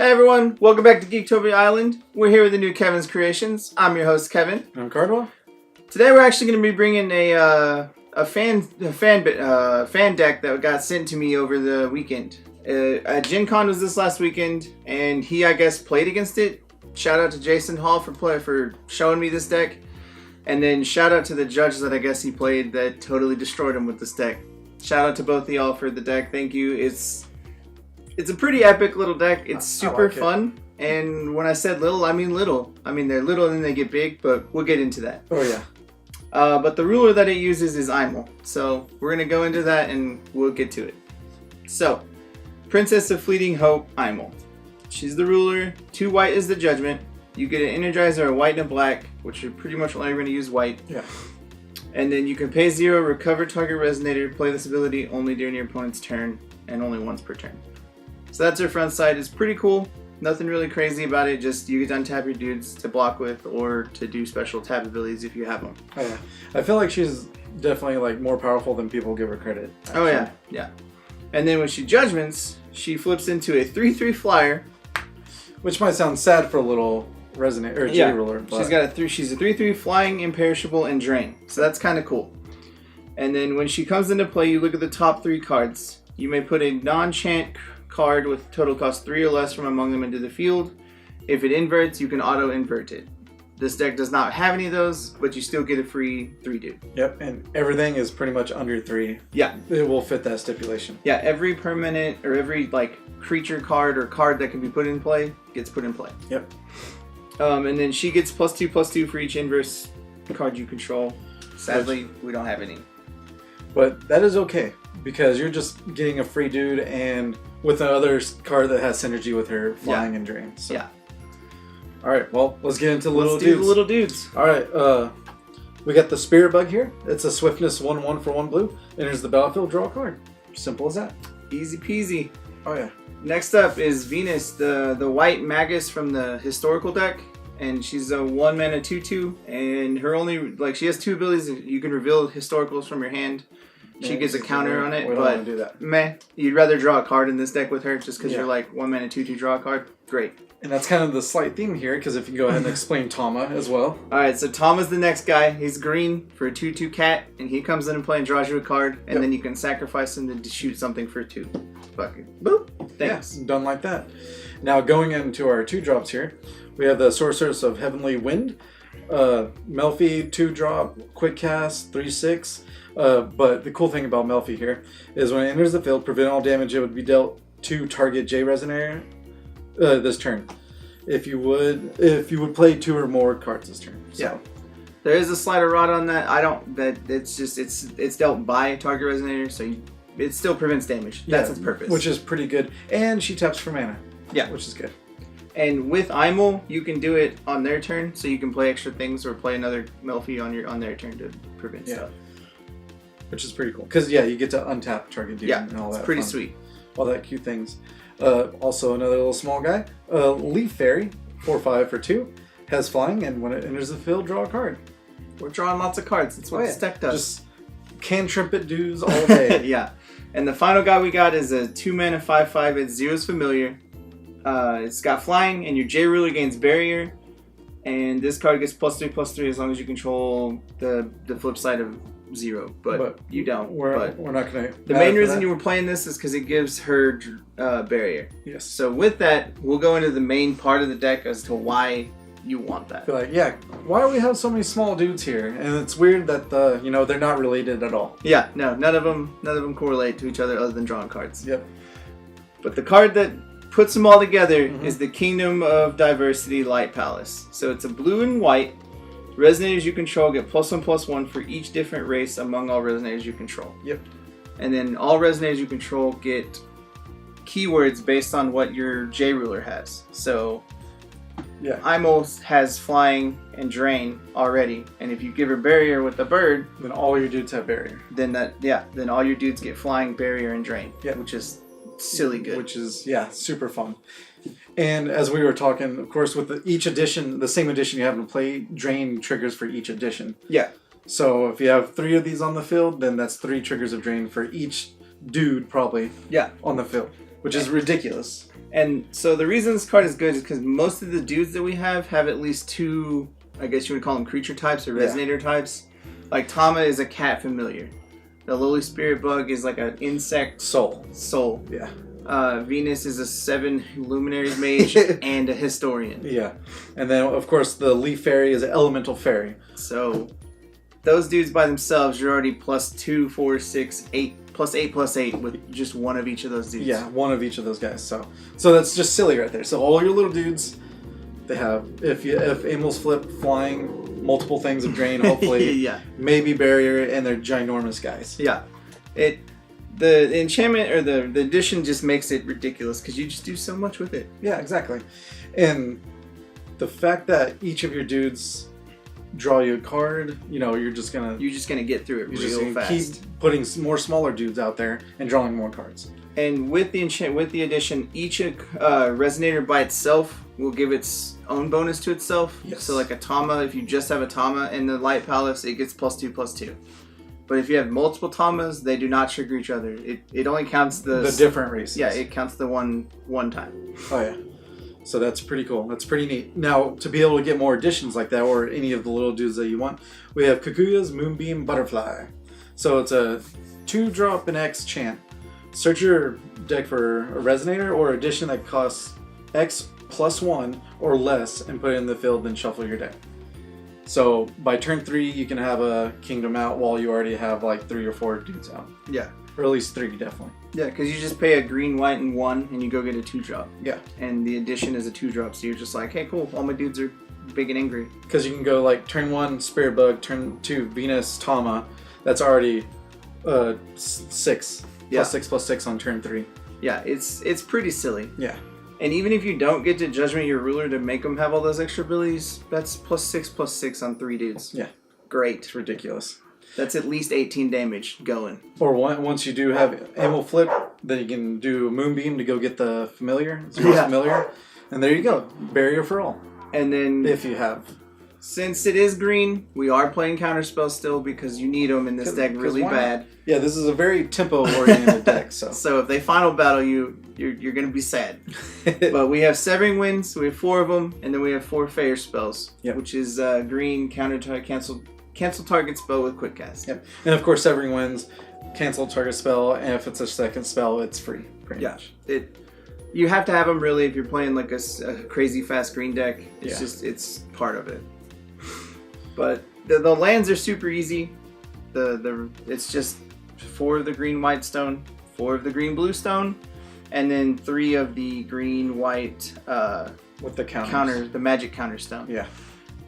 Hey everyone, welcome back to Geektopia Island. We're here with the new Kevin's Kreations. I'm your host Kevin. I'm Cardwell. Today we're actually going to be bringing a fan deck that got sent to me over the weekend. Gen Con was this last weekend, and he, I guess, played against it. Shout out to Jason Hall for showing me this deck, and then shout out to the judge that I guess he played that totally destroyed him with this deck. Shout out to both of y'all for the deck. Thank you. It's a pretty epic little deck. It's super fun. And when I said little, I mean little. I mean, they're little and then they get big, but we'll get into that. Oh, yeah. But the ruler that it uses is Aimul. So we're going to go into that and we'll get to it. So, Princess of Fleeting Hope, Aimul. She's the ruler. 2 white is the judgment. You get an Energizer, a white and a black, which you're pretty much only going to use white. Yeah. And then you can pay 0, recover target resonator, play this ability only during your opponent's turn, and only once per turn. So that's her front side. It's pretty cool. Nothing really crazy about it. Just you get to untap your dudes to block with or to do special tap abilities if you have them. Oh, yeah. I feel like she's definitely like more powerful than people give her credit. Actually. Oh, yeah. Yeah. And then when she judgments, she flips into a 3/3 flyer. Which might sound sad for a little Resonator or J-Ruler. But... She's a 3/3 flying, imperishable, and drain. So that's kind of cool. And then when she comes into play, you look at the top 3 cards. You may put a non-chant card with total cost 3 or less from among them into the field. If it inverts, you can auto-invert it. This deck does not have any of those, but you still get a free 3-dude. Yep, and everything is pretty much under 3. Yeah. It will fit that stipulation. Yeah, every permanent or every creature card or card that can be put in play gets put in play. Yep. And then she gets +2/+2 for each inverse card you control. Sadly, we don't have any. But that is okay, because you're just getting a free dude and with another card that has synergy with her flying and drain. So. Yeah. All right, well, let's get into little dudes. Let's do the little dudes. All right, we got the Spirit Bug here. It's a swiftness 1/1 for 1 blue. Enters the battlefield, draw a card. Simple as that. Easy peasy. Oh, yeah. Next up is Venus, the white Magus from the historical deck. And she's a 1 mana 2/2. And her only, she has 2 abilities. You can reveal historicals from your hand. She gets a counter on it, we don't want to do that. Meh. You'd rather draw a card in this deck with her just because you're 1 mana 2/2 draw a card. Great. And that's kind of the slight theme here, because if you go ahead and explain Tama as well. Alright, so Tama's the next guy. He's green for a 2/2 cat, and he comes in and play and draws you a card, and then you can sacrifice him to shoot something for 2. Fucking boop. Thanks. Yeah, done like that. Now going into our 2-drops here, we have the Sorceress of Heavenly Wind. Melfee 2-drop, quick cast, 3/6. But the cool thing about Melfee here is when it enters the field, prevent all damage it would be dealt to target J Resonator this turn. If you would play 2 or more cards this turn. So. Yeah. There is a slider rod on that. It's dealt by target resonator, so it still prevents damage. That's its purpose. Which is pretty good. And she taps for mana. Yeah. Which is good. And with Aimul, you can do it on their turn, so you can play extra things or play another Melfee on their turn to prevent stuff. Which is pretty cool. Because, you get to untap target dude and all that. It's pretty sweet. All that cute things. Also, another little small guy. Leaf Fairy, 4/5 for 2. Has flying, and when it enters the field, draw a card. We're drawing lots of cards. That's what this deck does. Just cantrip it dudes all day. Yeah. And the final guy we got is a 2 mana 5/5. It's Zero's Familiar. It's got flying, and your J Ruler gains barrier. And this card gets +3/+3 as long as you control the flip side of 0, but you don't. We're not going to. The main reason you were playing this is because it gives her barrier. Yes. So with that, we'll go into the main part of the deck as to why you want that. I feel like, why do we have so many small dudes here? And it's weird that they're not related at all. Yeah, no, none of them correlate to each other other than drawing cards. Yep. But the card that puts them all together is the Kingdom of Diversity Light Palace. So it's a blue and white. Resonators you control get +1/+1 for each different race among all resonators you control. Yep. And then all resonators you control get keywords based on what your J Ruler has. So Aimul has flying and drain already, and if you give her barrier with the bird, then all your dudes have barrier. Then all your dudes get flying, barrier, and drain. Yeah. Which is silly good. Which is super fun. And as we were talking, of course, with each edition, the same edition, you have to play drain triggers for each edition. Yeah. So if you have 3 of these on the field, then that's 3 triggers of drain for each dude, probably. Yeah. On the field, which is ridiculous. And so the reason this card is good is because most of the dudes that we have at least 2, I guess you would call them creature types or resonator types. Like Tama is a cat familiar. The Lily Spirit Bug is like an insect soul. Yeah. Venus is a 7 Luminaries mage and a historian. Yeah. And then, of course, the Leaf Fairy is an elemental fairy. So those dudes by themselves, you're already +2, 4, 6, 8, +8 with just one of each of those dudes. Yeah, one of each of those guys. So that's just silly right there. So all your little dudes, they have, if Aimul's flip flying, multiple things of drain, hopefully, maybe barrier, and they're ginormous guys. Yeah. The enchantment or the addition just makes it ridiculous because you just do so much with it. Yeah, exactly. And the fact that each of your dudes draw you a card, you're just gonna get through it real fast. Keep putting more smaller dudes out there and drawing more cards. And with the addition, each resonator by itself will give its own bonus to itself. Yes. So like a Tama, if you just have a Tama in the Light Palace, it gets +2/+2. But if you have multiple Tamas, they do not trigger each other. It only counts the different races. Yeah, it counts the one time. Oh yeah. So that's pretty cool. That's pretty neat. Now, to be able to get more additions like that, or any of the little dudes that you want, we have Kaguya's Moonbeam Butterfly. So it's a 2-drop and X chant. Search your deck for a Resonator or addition that costs X +1 or less and put it in the field, then shuffle your deck. So by turn 3, you can have a Kingdom out while you already have like 3 or 4 dudes out. Yeah. Or at least 3, definitely. Yeah, because you just pay a green, white, and 1, and you go get a 2-drop. Yeah. And the addition is a 2-drop, so you're just like, hey, cool, all my dudes are big and angry. Because you can go like turn 1, Spirit Bug, turn 2, Venus, Tama. That's already 6. Yeah. +6/+6 on turn 3. Yeah, it's pretty silly. Yeah. And even if you don't get to Judgment Your Ruler to make them have all those extra abilities, that's +6/+6 on 3 dudes. Yeah. Great. It's ridiculous. That's at least 18 damage going. Or once you do have Aimul flip, then you can do Moonbeam to go get the familiar. Familiar. And there you go. Barrier for all. And then if you have. Since it is green, we are playing counterspell still because you need them in this deck really bad. Yeah, this is a very tempo-oriented deck. So if they final battle you, you're going to be sad. But we have Severing Winds, we have 4 of them, and then we have 4 Faerur spells, which is green, cancel target spell with quick cast. Yep. And of course, Severing Winds, cancel target spell, and if it's a second spell, it's free, pretty much. You have to have them really if you're playing like a crazy fast green deck. It's part of it. But the lands are super easy. It's just 4 of the green white stone, 4 of the green blue stone, and then 3 of the green white with the the magic counter stone. Yeah.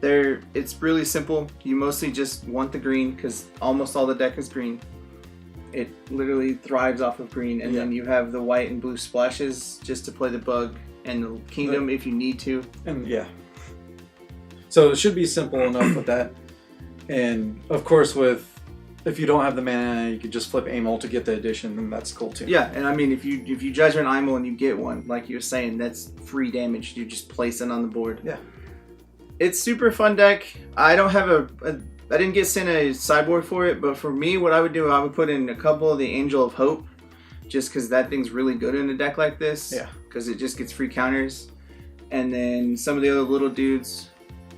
It's really simple. You mostly just want the green because almost all the deck is green. It literally thrives off of green, and then you have the white and blue splashes just to play the bug and the kingdom if you need to. And so it should be simple enough with that. And of course, if you don't have the mana, you could just flip Aimul to get the addition, and that's cool too. Yeah, and I mean, if you Judgment Aimul and you get one, like you were saying, that's free damage. You just place it on the board. Yeah. It's super fun deck. I don't have I didn't get sent a sideboard for it, but for me, what I would do, I would put in a couple of the Angel of Hope, just because that thing's really good in a deck like this. Yeah. Because it just gets free counters. And then some of the other little dudes.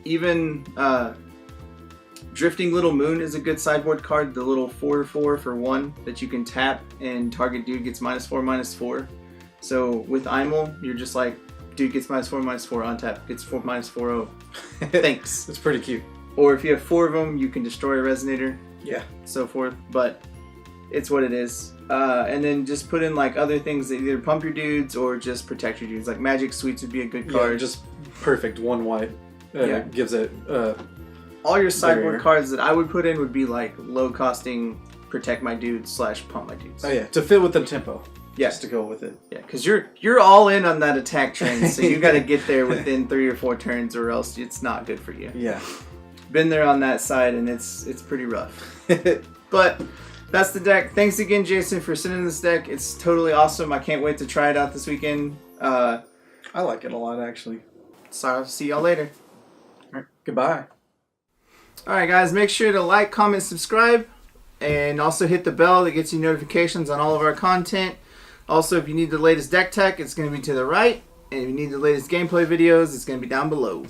Even Drifting Little Moon is a good sideboard card. The little 4/4 for 1 that you can tap and target dude gets -4/-4. So with Aimul, you're just like, dude gets -4/-4 on tap, gets -4/-4. Thanks. It's pretty cute. Or if you have 4 of them, you can destroy a Resonator. Yeah. So forth. But it's what it is. And then just put in like other things that either pump your dudes or just protect your dudes. Like Magic Sweets would be a good card. Yeah, just perfect. 1 white. Gives it all your sideboard cards that I would put in would be like low costing protect my dudes / pump my dudes. Oh yeah, to fit with the tempo. Yeah. Just to go with it. Yeah, because you're all in on that attack train, so you got to get there within 3 or 4 turns, or else it's not good for you. Yeah. Been there on that side, and it's pretty rough. But that's the deck. Thanks again, Jason, for sending this deck. It's totally awesome. I can't wait to try it out this weekend. I like it a lot, actually. So I'll see y'all later. All right. Goodbye. Alright guys, make sure to like, comment, subscribe, and also hit the bell that gets you notifications on all of our content. Also, if you need the latest deck tech, it's going to be to the right. And if you need the latest gameplay videos, it's going to be down below.